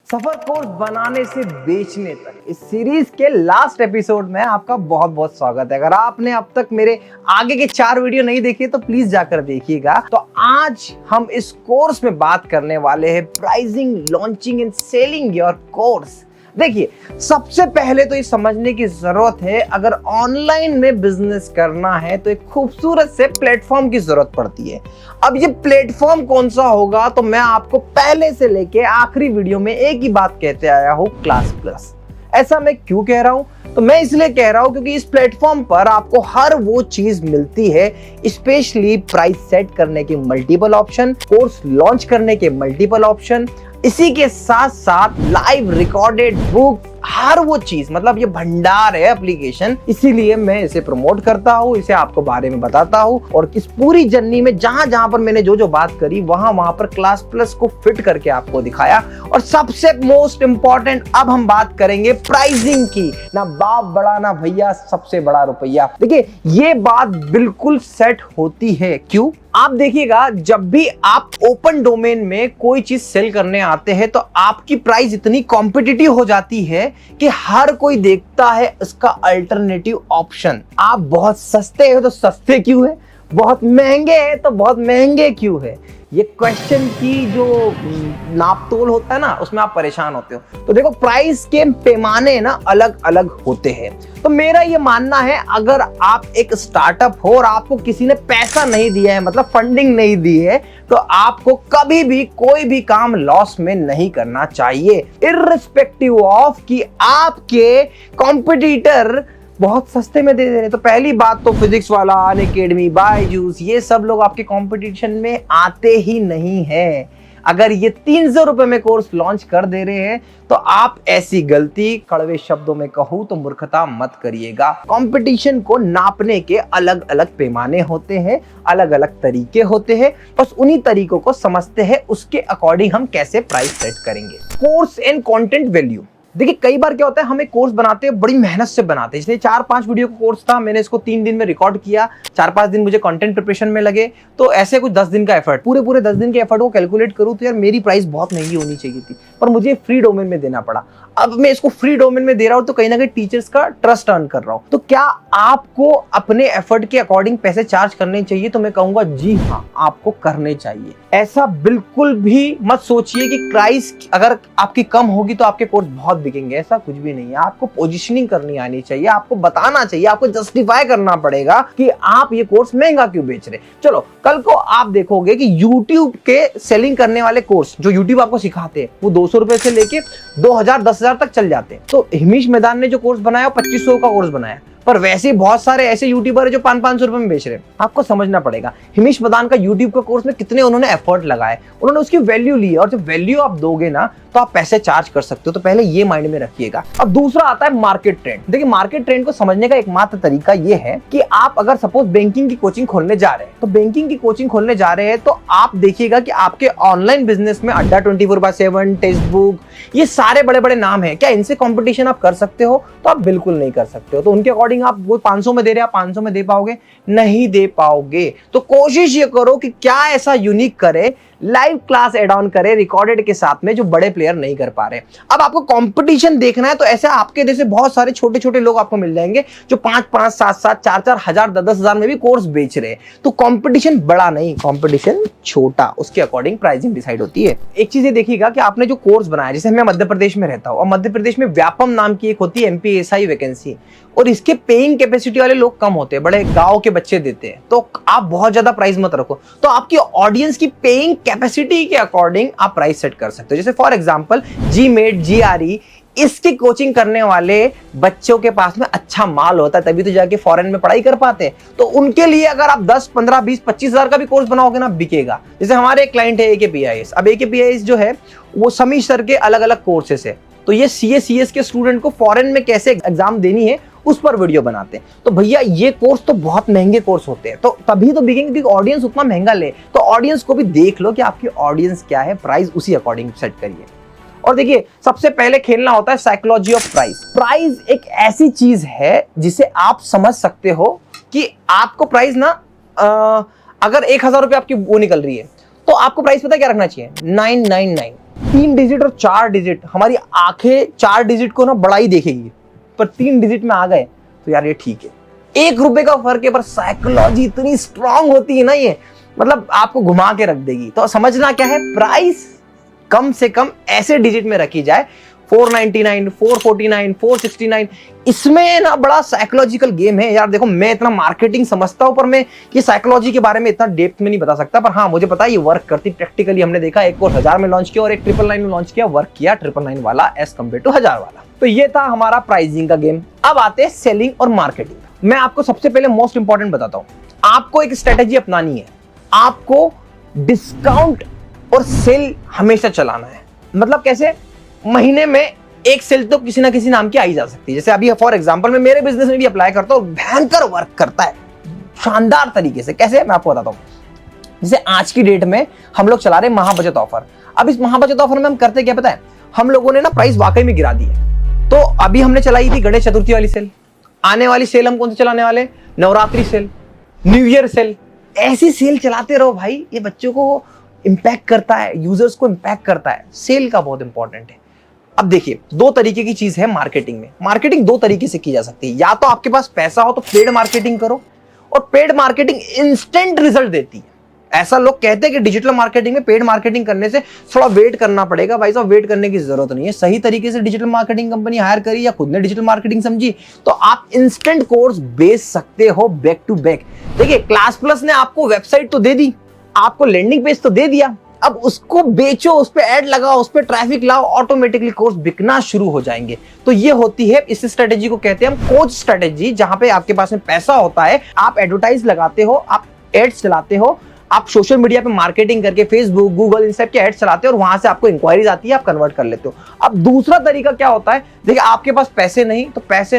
सफर course बनाने से बेचने तक इस सीरीज के लास्ट एपिसोड में आपका बहुत बहुत स्वागत है। अगर आपने अब तक मेरे आगे के 4 वीडियो नहीं देखे तो प्लीज जाकर देखिएगा। तो आज हम इस कोर्स में बात करने वाले हैं pricing, launching and selling your course. देखिए, सबसे पहले तो ये समझने की जरूरत है, अगर ऑनलाइन में बिजनेस करना है तो एक खूबसूरत से प्लेटफॉर्म की जरूरत पड़ती है। अब ये प्लेटफॉर्म कौन सा होगा, तो मैं आपको पहले से लेके आखिरी वीडियो में एक ही बात कहते आया हूं, क्लास प्लस। ऐसा मैं क्यों कह रहा हूं? तो मैं इसलिए कह रहा हूं क्योंकि इस प्लेटफॉर्म पर आपको हर वो चीज मिलती है, स्पेशली प्राइस सेट करने के मल्टीपल ऑप्शन, कोर्स लॉन्च करने के मल्टीपल ऑप्शन, इसी के साथ साथ लाइव रिकॉर्डेड बुक, हर वो चीज, मतलब ये भंडार है एप्लीकेशन। इसीलिए मैं इसे प्रमोट करता हूँ, इसे आपको बारे में बताता हूँ और इस पूरी जर्नी में जहां जहां पर मैंने जो जो बात करी वहां पर क्लास प्लस को फिट करके आपको दिखाया। और सबसे मोस्ट इंपॉर्टेंट, अब हम बात करेंगे प्राइसिंग की। ना बाप बड़ा ना भैया सबसे बड़ा रुपया। देखिए, ये बात बिल्कुल सेट होती है। क्यों? आप देखिएगा, जब भी आप ओपन डोमेन में कोई चीज सेल करने आते हैं तो आपकी प्राइस इतनी कॉम्पिटिटिव हो जाती है कि हर कोई देखता है इसका अल्टरनेटिव ऑप्शन। आप बहुत सस्ते हो तो सस्ते क्यों है, बहुत महंगे है तो बहुत महंगे क्यों है। ये क्वेश्चन की जो नापतोल होता है ना, उसमें आप परेशान होते हो। तो देखो, प्राइस के पैमाने ना अलग अलग होते हैं। तो मेरा ये मानना है, अगर आप एक स्टार्टअप हो और आपको किसी ने पैसा नहीं दिया है, मतलब फंडिंग नहीं दी है, तो आपको कभी भी कोई भी काम लॉस में नहीं करना चाहिए, इर्रिस्पेक्टिव ऑफ कि आपके कॉम्पिटिटर बहुत सस्ते में दे रहे हैं। तो पहली बात तो फिजिक्स वाला, अनअकैडमी, बायजूस, ये सब लोग आपके कंपटीशन में आते ही नहीं है। अगर ये 300 रुपए में कोर्स लॉन्च कर दे रहे हैं तो आप ऐसी गलती, कड़वे शब्दों में कहूं तो मूर्खता मत करिएगा। कंपटीशन को नापने के अलग अलग पैमाने होते हैं, अलग अलग तरीके होते हैं। बस उन्हीं तरीकों को समझते हैं, उसके अकॉर्डिंग हम कैसे प्राइस सेट करेंगे। Course and content value. देखिए, कई बार क्या होता है, हम एक कोर्स बनाते हैं, बड़ी मेहनत से बनाते हैं। इसलिए 4-5 वीडियो का कोर्स था, मैंने इसको 3 दिन में रिकॉर्ड किया, 4-5 दिन मुझे कंटेंट प्रिपरेशन में लगे, तो ऐसे कुछ 10 दिन का एफर्ट, पूरे 10 दिन के एफर्ट को कैलकुलेट करूं तो यार मेरी प्राइस बहुत महंगी होनी चाहिए थी, पर मुझे फ्री डोमेन में देना पड़ा। अब मैं इसको फ्री डोमेन में दे रहा हूं तो कहीं ना कहीं टीचर्स का ट्रस्ट अर्न कर रहा हूं। तो क्या आपको अपने एफर्ट के अकॉर्डिंग पैसे चार्ज करने चाहिए? तो मैं कहूंगा जी हाँ, आपको करने चाहिए। ऐसा बिल्कुल भी मत सोचिए कि प्राइस अगर आपकी कम होगी तो आपके कोर्स बहुत बिकेंगे, ऐसा कुछ भी नहीं है। आपको पोजीशनिंग करनी आनी चाहिए, आपको बताना चाहिए, आपको जस्टिफाई करना पड़ेगा कि आप ये कोर्स महंगा क्यों बेच रहे। चलो, कल को आप देखोगे कि YouTube के सेलिंग करने वाले कोर्स जो YouTube आपको सिखाते हैं वो 200 रुपए से लेके 2000, 10,000 तक चल जाते हैं। तो हिमेश मैदान ने जो कोर्स बनाया 2500 का कोर्स बनाया, पर वैसे बहुत सारे ऐसे यूट्यूबर है जो 500-500 रुपए में बेच रहे हैं। आपको समझना पड़ेगा, हिमेश मैदान का यूट्यूब का कोर्स में कितने उन्होंने एफर्ट लगाए, उन्होंने उसकी वैल्यू ली है, और जब वैल्यू आप दोगे ना तो आप पैसे चार्ज कर सकते हो। तो पहले ये माइंड में रखिएगा। अब दूसरा आता है मार्केट ट्रेंड। देखिए, मार्केट ट्रेंड को समझने का एकमात्र तरीका ये है कि आप अगर सपोज बैंकिंग की कोचिंग खोलने जा रहे हैं, तो बैंकिंग की कोचिंग खोलने जा रहे हैं तो आप देखिएगा कि आपके ऑनलाइन बिजनेस में अड्डा 24/7, टेक्स्ट बुक, ये सारे बड़े बड़े नाम है। क्या इनसे कंपटीशन आप कर सकते हो? तो आप बिल्कुल नहीं कर सकते हो। तो उनके अकॉर्डिंग आप वो 500 में दे रहे हैं, आप 500 में दे पाओगे? नहीं दे पाओगे। तो कोशिश ये करो कि क्या ऐसा यूनिक करे, लाइव क्लास एड ऑन करे रिकॉर्डेड के साथ में, जो बड़े प्लेयर नहीं कर पा रहे। अब आपको कंपटीशन देखना है तो ऐसे आपके जैसे बहुत सारे छोटे छोटे लोग आपको मिल जाएंगे जो 5-5, 7-7, 4-4 हजार, 10-10 हजार में भी कोर्स बेच रहे हैं। तो कंपटीशन बड़ा नहीं, कंपटीशन छोटा, उसके अकॉर्डिंग प्राइसिंग डिसाइड होती है। एक चीज ये देखिएगा कि आपने जो कोर्स बनाया, जैसे मैं मध्य प्रदेश में रहता हूँ और मध्य प्रदेश में व्यापम नाम की एक होती है MPSI वैकेंसी, और इसके पेइंग कैपेसिटी वाले लोग कम होते हैं, बड़े गांव के बच्चे देते हैं। तो आप बहुत ज्यादा प्राइस मत रखो, तो आपकी ऑडियंस की पेइंग कैपेसिटी के अकॉर्डिंग आप प्राइस सेट कर सकते हो। जैसे फॉर एग्जांपल GMAT, GRE, इसकी कोचिंग करने वाले बच्चों के पास में अच्छा माल होता है, तभी तो जाके फॉरेन में पढ़ाई कर पाते हैं। तो उनके लिए अगर आप 10, 15, 20, 25 हजार का भी कोर्स बनाओगे ना, बिकेगा। जैसे हमारे एक क्लाइंट है AKPIS। अब AKPIS जो है वो समी सर के अलग अलग कोर्सेस है, तो ये CA CS के स्टूडेंट को फॉरेन में कैसे एग्जाम देनी है उस पर वीडियो बनाते हैं। तो भैया, ये कोर्स तो बहुत महंगे कोर्स होते हैं, तो तभी तो बिकेंगे क्योंकि ऑडियंस उतना महंगा ले। तो ऑडियंस को भी देख लो कि आपकी ऑडियंस क्या है, प्राइस उसी अकॉर्डिंग सेट करिए। और देखिए, सबसे पहले खेलना होता है साइकोलॉजी ऑफ प्राइस। प्राइस एक ऐसी चीज है जिसे आप समझ सकते हो कि आपको प्राइस ना, अगर 1000 रुपये आपकी वो निकल रही है तो आपको प्राइस पता क्या रखना चाहिए? 999। 3 डिजिट और 4 डिजिट, हमारी आंखें 4 डिजिट को ना बड़ा ही देखेगी, पर 3 डिजिट में आ गए तो यार ये ठीक है। 1 रुपए का फर्क है, पर साइकोलॉजी इतनी स्ट्रांग होती है ना, ये मतलब आपको घुमा के रख देगी। तो समझना क्या है, प्राइस कम से कम ऐसे डिजिट में रखी जाए, 499, 449, 469। इसमें ना बड़ा साइकोलॉजिकल गेम है यार। देखो मैं इतना मार्केटिंग समझता हूं, पर मैं ये साइकोलॉजी के बारे में इतना डेप्थ में नहीं बता सकता, पर हाँ मुझे पता है ये वर्क करती प्रैक्टिकली। हमने देखा एक कोर्स 1000 में लॉन्च किया और एक 999 में लॉन्च किया, वर्क किया 999 वाला एज कम्पेयर टू 1000 वाला। तो ये था हमारा प्राइसिंग का गेम। अब आते हैं सेलिंग और मार्केटिंग। मैं आपको सबसे पहले मोस्ट इंपॉर्टेंट बताता हूं, आपको एक स्ट्रेटेजी अपनानी है। आपको डिस्काउंट और सेल हमेशा चलाना है। मतलब कैसे, महीने में एक सेल तो किसी ना किसी नाम की आई जा सकती है। जैसे अभी फॉर एग्जांपल मैं मेरे बिजनेस में भी अप्लाई करता हूं, भयंकर वर्क करता है शानदार तरीके से। कैसे, मैं आपको बताता हूं। जैसे आज की डेट में हम लोग चला रहे महाबचत ऑफर। अब इस महाबचत ऑफर में हम करते क्या पता है, हम लोगों ने ना प्राइस वाकई में गिरा दी है। तो अभी हमने चलाई थी गणेश चतुर्थी वाली सेल। आने वाली सेल हम कौन सी चलाने वाले, Navratri sale, new year sale. ऐसी सेल चलाते रहो भाई, ये बच्चों को इंपैक्ट करता है, यूजर्स को इंपैक्ट करता है। सेल का बहुत इंपॉर्टेंट है। अब देखिए, 2 तरीके की चीज है मार्केटिंग में। मार्केटिंग 2 तरीके से की जा सकती है, या तो आपके पास पैसा हो तो पेड मार्केटिंग करो, और पेड मार्केटिंग इंस्टेंट रिजल्ट देती है। ऐसा लोग कहते हैं कि डिजिटल मार्केटिंग में पेड मार्केटिंग करने से थोड़ा वेट करना पड़ेगा। भाई साहब वेट करने की जरूरत नहीं है। सही तरीके से डिजिटल मार्केटिंग कंपनी हायर करी या खुद ने डिजिटल मार्केटिंग समझी तो आप इंस्टेंट कोर्स बेच सकते हो बैक टू बैक। देखिए क्लास प्लस ने आपको वेबसाइट तो दे दी, आपको लैंडिंग पेज तो दे दिया, अब उसको बेचो, उस पे ऐड लगाओ, उस पे ट्रैफिक लाओ, ऑटोमेटिकली कोर्स बिकना शुरू हो जाएंगे। तो ये होती है, इस स्ट्रेटेजी को कहते हैं हम कोच स्ट्रेटेजी, जहां पे आपके पास में पैसा होता है, आप एडवर्टाइज लगाते हो, आप एड्स चलाते हो, आप सोशल मीडिया पे मार्केटिंग करके फेसबुक, गूगल, इन सब के एड्स चलाते हो और वहां से आपको इंक्वायरीज आती है, आप कन्वर्ट कर लेते हो। अब दूसरा तरीका क्या होता है, देखिए आपके पास पैसे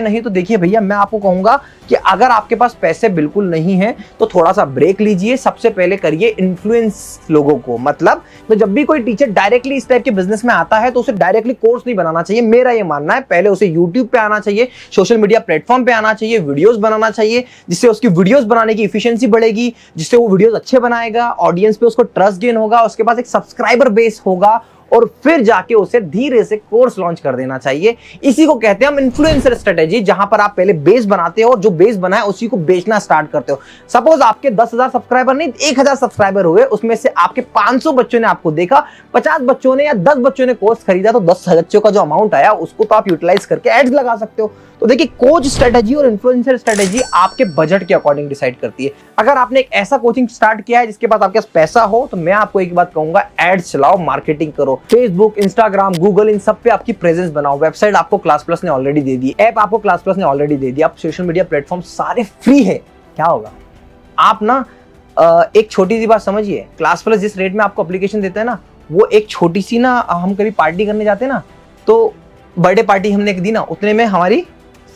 नहीं तो देखिए भैया मैं आपको कहूंगा कि अगर आपके पास पैसे बिल्कुल नहीं है तो थोड़ा सा ब्रेक लीजिए। सबसे पहले करिए इन्फ्लुएंस लोगों को। मतलब तो जब भी कोई टीचर डायरेक्टली इस टाइप के बिजनेस में आता है तो उसे डायरेक्टली कोर्स नहीं बनाना चाहिए, मेरा ये मानना है। पहले उसे यूट्यूब पे आना चाहिए, सोशल मीडिया प्लेटफॉर्म पे आना चाहिए, वीडियोस बनाना चाहिए, जिससे उसकी वीडियोस बनाने की एफिशिएंसी बढ़ेगी, जिससे वो वीडियोस अच्छे बनाएगा, ऑडियंस पे उसको ट्रस्ट गेन होगा, उसके पास एक सब्सक्राइबर बेस होगा, और फिर जाके उसे धीरे से कोर्स लॉन्च कर देना चाहिए। इसी को कहते हैं हम इन्फ्लुएंसर स्ट्रेटेजी, जहां पर आप पहले बेस बनाते हो और जो बेस बना है उसी को बेचना स्टार्ट करते हो। सपोज आपके 10,000 सब्सक्राइबर नहीं 1,000 सब्सक्राइबर हुए, उसमें से आपके 500 बच्चों ने आपको देखा, 50 बच्चों ने या 10 बच्चों ने कोर्स खरीदा, तो 10 बच्चों का जो अमाउंट आया उसको तो आप यूटिलाइज करके एड्स लगा सकते हो। तो देखिए कोच स्ट्रेटेजी और इन्फ्लुएंसर स्ट्रेटेजी आपके बजट के अकॉर्डिंग डिसाइड करती है। अगर आपने एक ऐसा कोचिंग स्टार्ट किया है जिसके पास आपके पास पैसा हो, तो मैं आपको एक बात कहूंगा, एड्स चलाओ, मार्केटिंग करो, फेसबुक, इंस्टाग्राम, गूगल, इन सब पे आपकी प्रेजेंस बनाओ। वेबसाइट आपको क्लास प्लस ने ऑलरेडी दे दी, ऐप आपको क्लास प्लस ने ऑलरेडी दे दी, आप सोशल मीडिया प्लेटफॉर्म सारे फ्री है। क्या होगा, आप ना एक छोटी सी बात समझिए, क्लास प्लस जिस रेट में आपको एप्लीकेशन देता है ना, वो एक छोटी सी ना, हम कभी पार्टी करने जाते हैं ना, तो बर्थडे पार्टी हमने एक दी ना, उतने में हमारी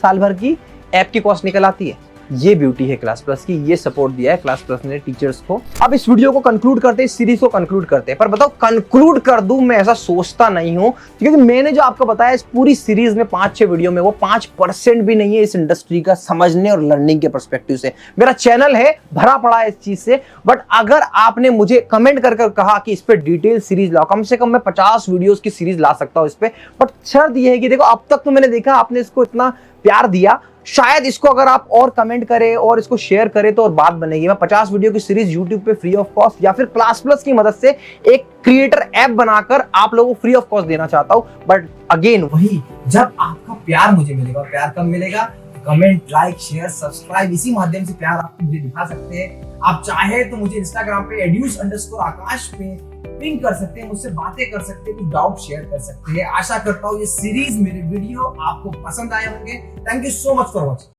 साल भर की ऐप की कॉस्ट निकल आती है। ये ब्यूटी है क्लास प्लस की, ये सपोर्ट दिया है क्लास प्लस ने टीचर्स को। अब इस वीडियो को कंक्लूड करते हैं, इस सीरीज को कंक्लूड करते हैं, पर बताओ कंक्लूड कर दूं, मैं ऐसा सोचता नहीं हूं, क्योंकि मैंने जो आपको बताया इस पूरी सीरीज में 5-6 वीडियो में, वो 5% भी नहीं है इस इंडस्ट्री का समझने और लर्निंग के पर्सपेक्टिव से। मेरा चैनल है भरा पड़ा है इस चीज से, बट अगर आपने मुझे कमेंट कर कहा कि इस पे डिटेल सीरीज लाओ, कम से कम मैं 50 वीडियोस की सीरीज ला सकता हूं इस पे। बट शर्त यह है कि देखो अब तक तो मैंने देखा आपने इसको इतना प्यार दिया, शायद इसको अगर आप और कमेंट करें और इसको शेयर करें तो और बात बनेगी। मैं 50 वीडियो की सीरीज यूट्यूब पे फ्री ऑफ कॉस्ट या फिर क्लास प्लस की मदद से एक क्रिएटर ऐप बनाकर आप लोगों को फ्री ऑफ कॉस्ट देना चाहता हूं। बट अगेन वही, जब आपका प्यार मुझे मिलेगा, प्यार कब मिलेगा, कमेंट, लाइक, शेयर, सब्सक्राइब, इसी माध्यम से प्यार आप मुझे दिखा सकते हैं। आप चाहे तो मुझे इंस्टाग्राम पे @educe_akash पे पिंग कर सकते हैं, मुझसे बातें कर सकते हैं, कुछ डाउट शेयर कर सकते हैं। आशा करता हूँ ये सीरीज, मेरे वीडियो आपको पसंद आए होंगे। Thank you so much for watching.